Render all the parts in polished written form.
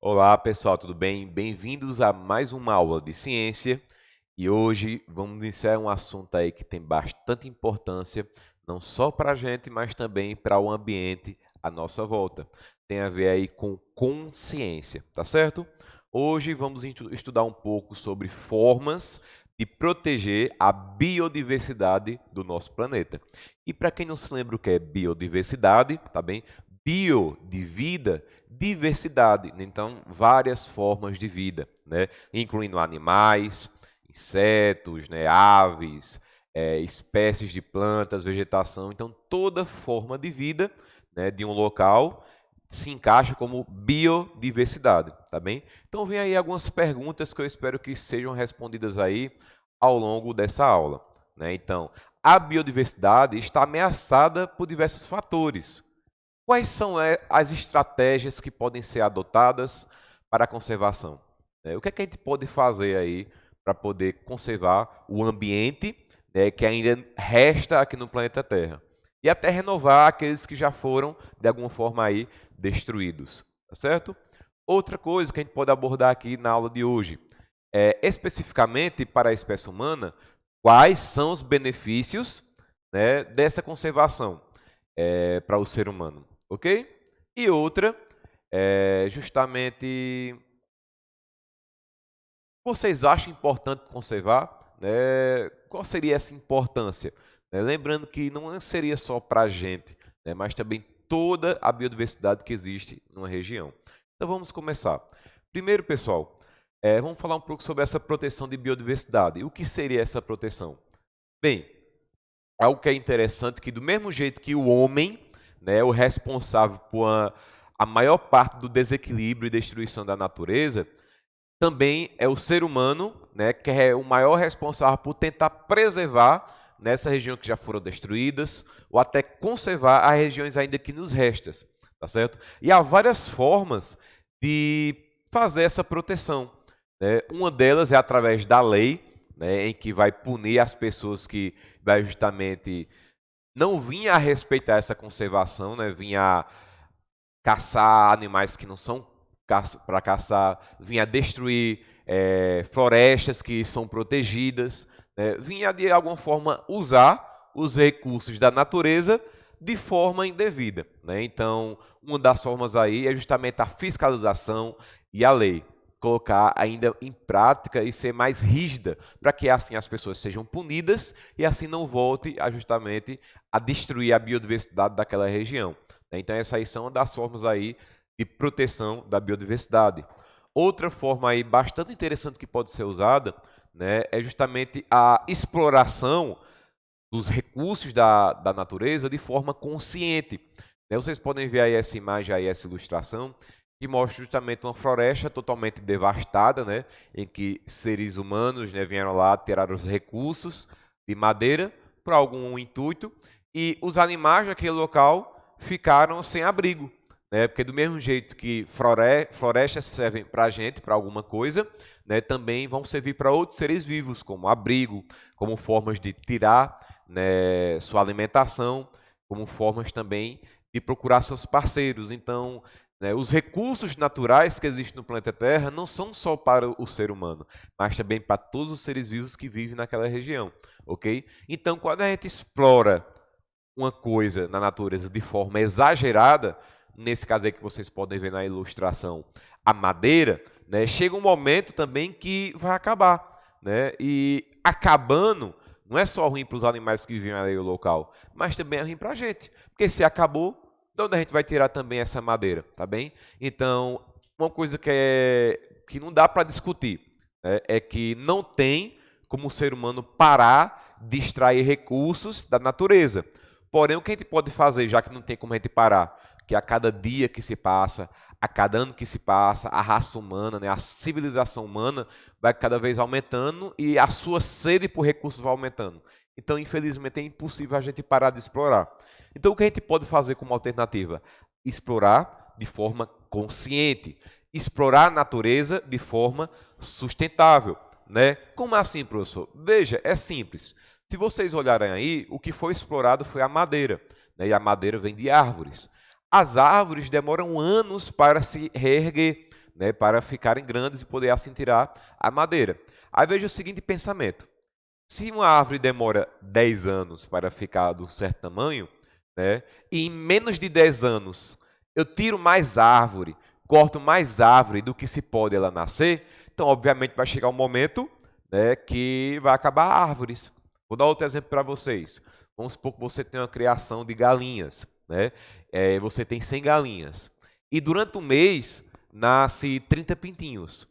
Olá pessoal, tudo bem? Bem-vindos a mais uma aula de ciência e hoje vamos iniciar um assunto aí que tem bastante importância, não só para a gente, mas também para o ambiente à nossa volta. Tem a ver aí com consciência, tá certo? Hoje vamos estudar um pouco sobre formas de proteger a biodiversidade do nosso planeta. E para quem não se lembra o que é biodiversidade, tá bem? Bio de vida, diversidade, então várias formas de vida, né? Incluindo animais, insetos, né? Aves, espécies de plantas, vegetação, então toda forma de vida, né, de um local se encaixa como biodiversidade, tá bem? Então vem aí algumas perguntas que eu espero que sejam respondidas aí ao longo dessa aula, né? Então, a biodiversidade está ameaçada por diversos fatores. Quais são as estratégias que podem ser adotadas para a conservação? O que é que a gente pode fazer aí para poder conservar o ambiente, né, que ainda resta aqui no planeta Terra? E até renovar aqueles que já foram, de alguma forma, aí, destruídos. Tá certo? Outra coisa que a gente pode abordar aqui na aula de hoje é, especificamente para a espécie humana, quais são os benefícios, né, dessa conservação para o ser humano. Ok? E outra é justamente, vocês acham importante conservar? Né? Qual seria essa importância? Lembrando que não seria só para a gente, né, mas também toda a biodiversidade que existe numa região. Então vamos começar. Primeiro, pessoal, vamos falar um pouco sobre essa proteção de biodiversidade. O que seria essa proteção? Bem, algo que é interessante que do mesmo jeito que o homem, né, o responsável por a maior parte do desequilíbrio e destruição da natureza, também é o ser humano, né, que é o maior responsável por tentar preservar nessa região que já foram destruídas ou até conservar as regiões ainda que nos restam, tá certo? E há várias formas de fazer essa proteção, né? Uma delas é através da lei, né, em que vai punir as pessoas que vai justamente não vinha a respeitar essa conservação, né? Vinha caçar animais que não são para caçar, vinha destruir florestas que são protegidas, né? Vinha de alguma forma usar os recursos da natureza de forma indevida, né? Então, uma das formas aí é justamente a fiscalização e a lei. Colocar ainda em prática e ser mais rígida, para que assim as pessoas sejam punidas e assim não volte justamente a destruir a biodiversidade daquela região. Então essas aí são das formas aí de proteção da biodiversidade. Outra forma aí bastante interessante que pode ser usada, né, é justamente a exploração dos recursos da natureza de forma consciente. Vocês podem ver aí essa imagem, aí, essa ilustração, que mostra justamente uma floresta totalmente devastada, né, em que seres humanos, né, vieram lá tirar os recursos de madeira para algum intuito e os animais daquele local ficaram sem abrigo, né, porque do mesmo jeito que florestas servem para a gente, para alguma coisa, né, também vão servir para outros seres vivos, como abrigo, como formas de tirar, né, sua alimentação, como formas também de procurar seus parceiros. Então, né, os recursos naturais que existem no planeta Terra não são só para o ser humano, mas também para todos os seres vivos que vivem naquela região, ok? Então, quando a gente explora uma coisa na natureza de forma exagerada, nesse caso aí que vocês podem ver na ilustração, a madeira, né, chega um momento também que vai acabar, né? E acabando, não é só ruim para os animais que vivem ali no local, mas também é ruim para a gente, porque se acabou, de onde a gente vai tirar também essa madeira, tá bem? Então, uma coisa que não dá para discutir, né, é que não tem como o ser humano parar de extrair recursos da natureza. Porém, o que a gente pode fazer, já que não tem como a gente parar, que a cada dia que se passa, a cada ano que se passa, a raça humana, né, a civilização humana vai cada vez aumentando e a sua sede por recursos vai aumentando. Então, infelizmente, é impossível a gente parar de explorar. Então, o que a gente pode fazer como alternativa? Explorar de forma consciente, explorar a natureza de forma sustentável, né? Como assim, professor? Veja, é simples. Se vocês olharem aí, o que foi explorado foi a madeira, né? E a madeira vem de árvores. As árvores demoram anos para se reerguer, né? Para ficarem grandes e poder assim tirar a madeira. Aí veja o seguinte pensamento. Se uma árvore demora 10 anos para ficar de um certo tamanho, né? E em menos de 10 anos eu tiro mais árvore, corto mais árvore do que se pode ela nascer, então obviamente vai chegar um momento, né, que vai acabar árvores. Vou dar outro exemplo para vocês. Vamos supor que você tem uma criação de galinhas, né? Você tem 100 galinhas e durante um mês nasce 30 pintinhos.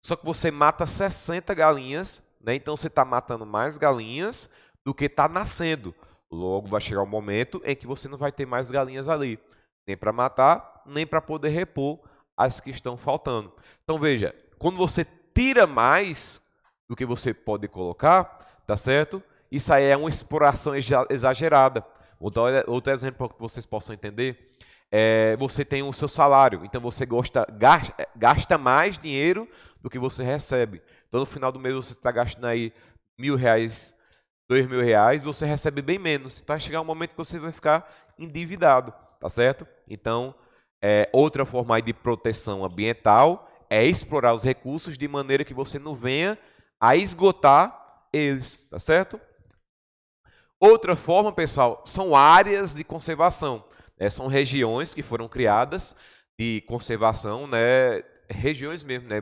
Só que você mata 60 galinhas, né? Então você está matando mais galinhas do que está nascendo. Logo vai chegar um momento em que você não vai ter mais galinhas ali, nem para matar, nem para poder repor as que estão faltando. Então veja, quando você tira mais do que você pode colocar, tá certo? Isso aí é uma exploração exagerada. Vou dar outro exemplo para que vocês possam entender. Você tem o seu salário, então você gasta mais dinheiro do que você recebe. Então no final do mês você está gastando aí R$ 1.000, R$ 2.000, você recebe bem menos. Então vai chegar um momento que você vai ficar endividado, tá certo? Então, outra forma aí de proteção ambiental é explorar os recursos de maneira que você não venha a esgotar eles, tá certo? Outra forma, pessoal, são áreas de conservação. São regiões que foram criadas de conservação, né? Regiões mesmo, né?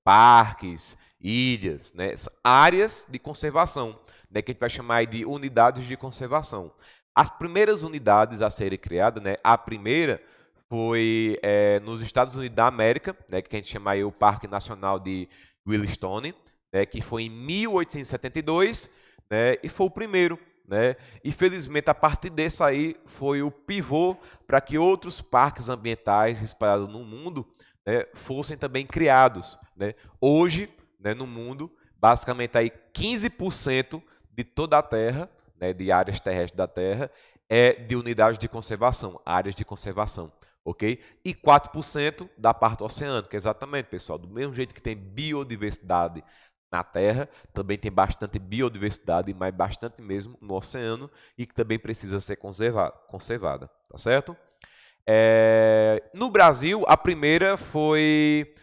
Parques, ilhas, né? Áreas de conservação, né? Que a gente vai chamar de unidades de conservação. As primeiras unidades a serem criadas, né? A primeira foi nos Estados Unidos da América, né? Que a gente chama aí o Parque Nacional de Yellowstone, né? Que foi em 1872, né? E foi o primeiro, né? E felizmente a partir desse aí foi o pivô para que outros parques ambientais espalhados no mundo, né, fossem também criados, né? Hoje, né, no mundo, basicamente aí 15% de toda a Terra, né, de áreas terrestres da Terra, é de unidades de conservação, áreas de conservação, ok? E 4% da parte oceânica, exatamente, pessoal. Do mesmo jeito que tem biodiversidade na Terra, também tem bastante biodiversidade, mas bastante mesmo no oceano, e que também precisa ser conservada, tá certo? No Brasil, a primeira foi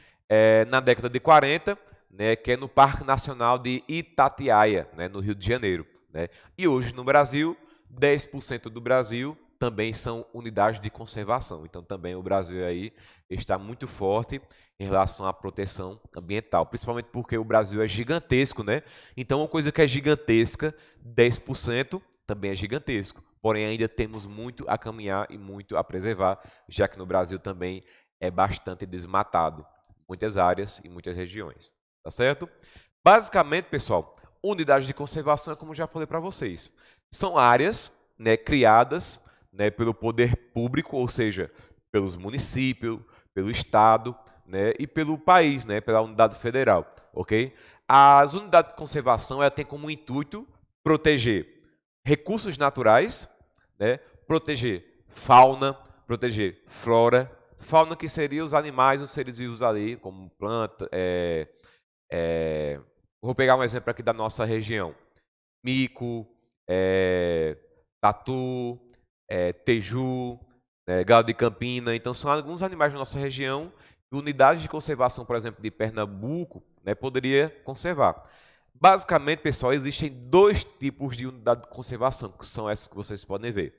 na década de 40, né, que é no Parque Nacional de Itatiaia, né, no Rio de Janeiro, né? E hoje no Brasil, 10% do Brasil também são unidades de conservação. Então também o Brasil aí está muito forte em relação à proteção ambiental, principalmente porque o Brasil é gigantesco, né? Então uma coisa que é gigantesca, 10% também é gigantesco. Porém ainda temos muito a caminhar e muito a preservar, já que no Brasil também é bastante desmatado, muitas áreas e muitas regiões, tá certo? Basicamente, pessoal, unidades de conservação é como já falei para vocês, são áreas, né, criadas, né, pelo poder público, ou seja, pelos municípios, pelo estado, né, e pelo país, né, pela unidade federal, ok? As unidades de conservação ela tem como intuito proteger recursos naturais, né, proteger fauna, proteger flora, fauna que seria os animais, os seres vivos ali, como planta, vou pegar um exemplo aqui da nossa região, mico, tatu, teju, galo de campina. Então são alguns animais da nossa região que unidades de conservação, por exemplo, de Pernambuco, né, poderia conservar. Basicamente, pessoal, existem dois tipos de unidade de conservação, que são essas que vocês podem ver.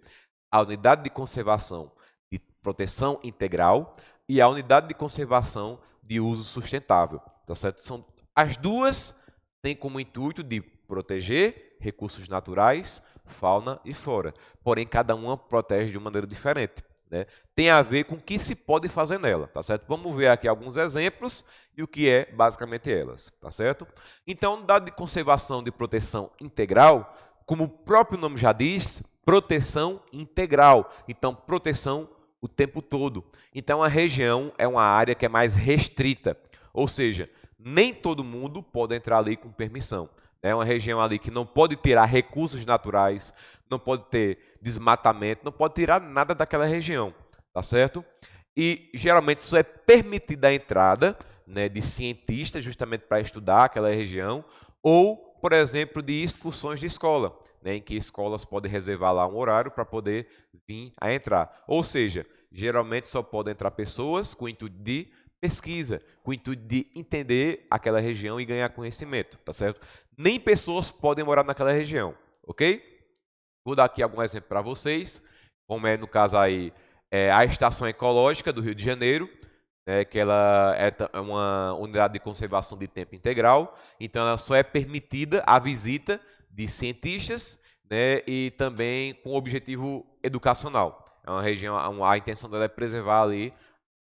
A unidade de conservação de proteção integral e a unidade de conservação de uso sustentável, tá certo? As duas têm como intuito de proteger recursos naturais, fauna e flora. Porém, cada uma protege de uma maneira diferente, né? Tem a ver com o que se pode fazer nela, tá certo? Vamos ver aqui alguns exemplos e o que é basicamente elas, tá certo? Então, unidade de conservação de proteção integral, como o próprio nome já diz, proteção integral. Então, proteção o tempo todo. Então, a região é uma área que é mais restrita, ou seja, nem todo mundo pode entrar ali com permissão. É uma região ali que não pode tirar recursos naturais, não pode ter desmatamento, não pode tirar nada daquela região, tá certo? E geralmente isso é permitida a entrada, né, de cientistas justamente para estudar aquela região, ou, por exemplo, de excursões de escola, né, em que escolas podem reservar lá um horário para poder vir a entrar. Ou seja, geralmente só podem entrar pessoas com o intuito de pesquisa, com o intuito de entender aquela região e ganhar conhecimento, tá certo? Nem pessoas podem morar naquela região, ok? Vou dar aqui algum exemplo para vocês, como é no caso aí a Estação Ecológica do Rio de Janeiro, né, que ela é uma unidade de conservação de tempo integral, então ela só é permitida a visita de cientistas, né, e também com objetivo educacional. É uma região, a intenção dela é preservar ali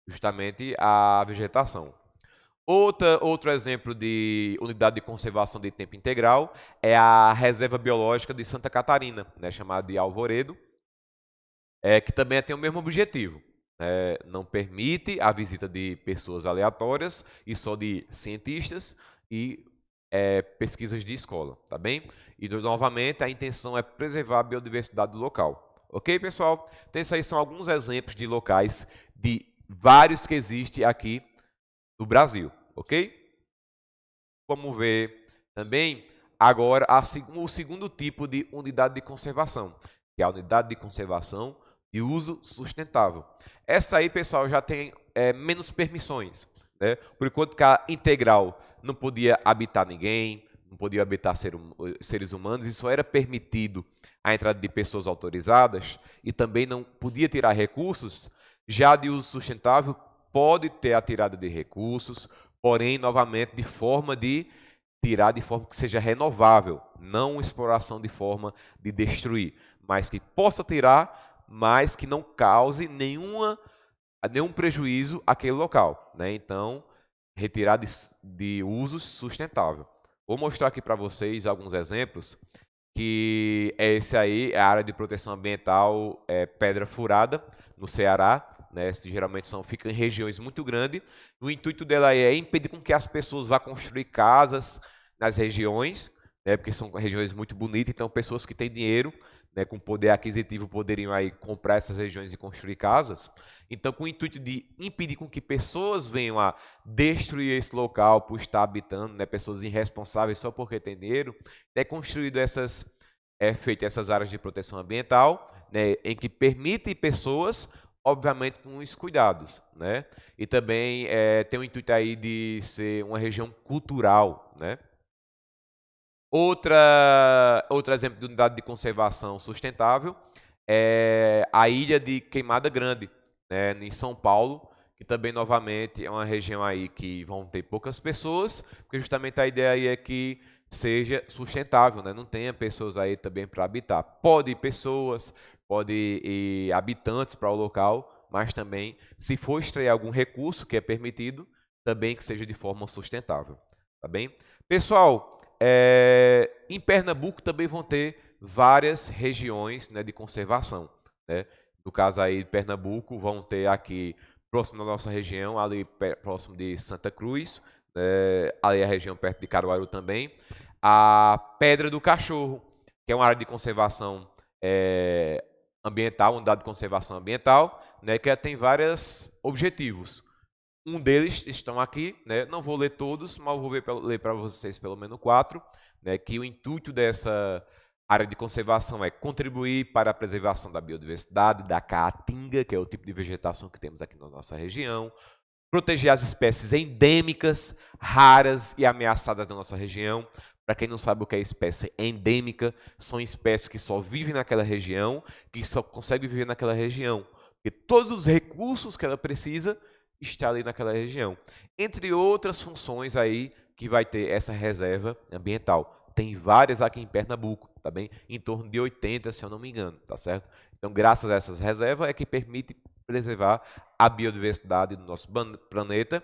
justamente a vegetação. Outro exemplo de unidade de conservação de tempo integral é a Reserva Biológica de Santa Catarina, né, chamada de Alvoredo, que também tem o mesmo objetivo. Não permite a visita de pessoas aleatórias e só de cientistas e pesquisas de escola, tá bem? E novamente a intenção é preservar a biodiversidade do local. Ok, pessoal? Então esses aí são alguns exemplos de locais de vários que existem aqui no Brasil, ok? Vamos ver também agora o segundo tipo de unidade de conservação, que é a unidade de conservação de uso sustentável. Essa aí, pessoal, já tem menos permissões, né? Por enquanto que a integral não podia habitar ninguém, não podia habitar seres humanos, e só era permitido a entrada de pessoas autorizadas e também não podia tirar recursos. Já de uso sustentável pode ter a tirada de recursos, porém, novamente, de forma de tirar de forma que seja renovável, não exploração de forma de destruir, mas que possa tirar, mas que não cause nenhum prejuízo àquele local, né? Então, retirar de uso sustentável. Vou mostrar aqui para vocês alguns exemplos, que esse aí é a área de proteção ambiental Pedra Furada, no Ceará, né? Geralmente ficam em regiões muito grandes. O intuito dela é impedir com que as pessoas vá construir casas nas regiões, né? Porque são regiões muito bonitas, então pessoas que têm dinheiro, né, com poder aquisitivo poderiam aí comprar essas regiões e construir casas. Então, com o intuito de impedir com que pessoas venham a destruir esse local por estar habitando, né, pessoas irresponsáveis só porque têm dinheiro, é construído feito essas áreas de proteção ambiental, né, em que permite pessoas, obviamente com os cuidados, né? E também tem o intuito aí de ser uma região cultural, né? Outro exemplo de unidade de conservação sustentável é a ilha de Queimada Grande, né, em São Paulo, que também, novamente, é uma região aí que vão ter poucas pessoas, porque justamente a ideia aí é que seja sustentável, né, não tenha pessoas aí também para habitar. Pode ir pessoas, pode ir habitantes para o local, mas também, se for extrair algum recurso que é permitido, também que seja de forma sustentável, tá bem? Pessoal, em Pernambuco também vão ter várias regiões, né, de conservação, né? No caso aí de Pernambuco, vão ter aqui próximo da nossa região, ali próximo de Santa Cruz, né, ali a região perto de Caruaru também, a Pedra do Cachorro, que é uma área de conservação ambiental, unidade de conservação ambiental, né, que tem vários objetivos. Um deles estão aqui, né? Não vou ler todos, mas vou ler para vocês pelo menos 4, né? Que o intuito dessa área de conservação é contribuir para a preservação da biodiversidade, da caatinga, que é o tipo de vegetação que temos aqui na nossa região, proteger as espécies endêmicas, raras e ameaçadas da nossa região. Para quem não sabe o que é espécie endêmica, são espécies que só vivem naquela região, que só conseguem viver naquela região, porque todos os recursos que ela precisa está ali naquela região. Entre outras funções aí que vai ter essa reserva ambiental. Tem várias aqui em Pernambuco, tá bem? Em torno de 80, se eu não me engano, tá certo? Então, graças a essas reservas é que permite preservar a biodiversidade do nosso planeta,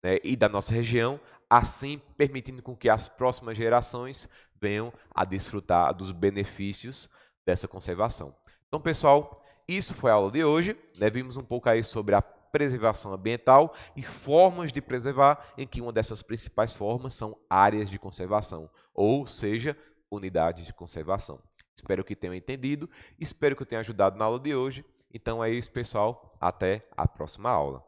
né, e da nossa região, assim permitindo com que as próximas gerações venham a desfrutar dos benefícios dessa conservação. Então, pessoal, isso foi a aula de hoje, né? Vimos um pouco aí sobre a preservação ambiental e formas de preservar, em que uma dessas principais formas são áreas de conservação, ou seja, unidades de conservação. Espero que tenham entendido, espero que eu tenha ajudado na aula de hoje Então é isso, pessoal. Até a próxima aula.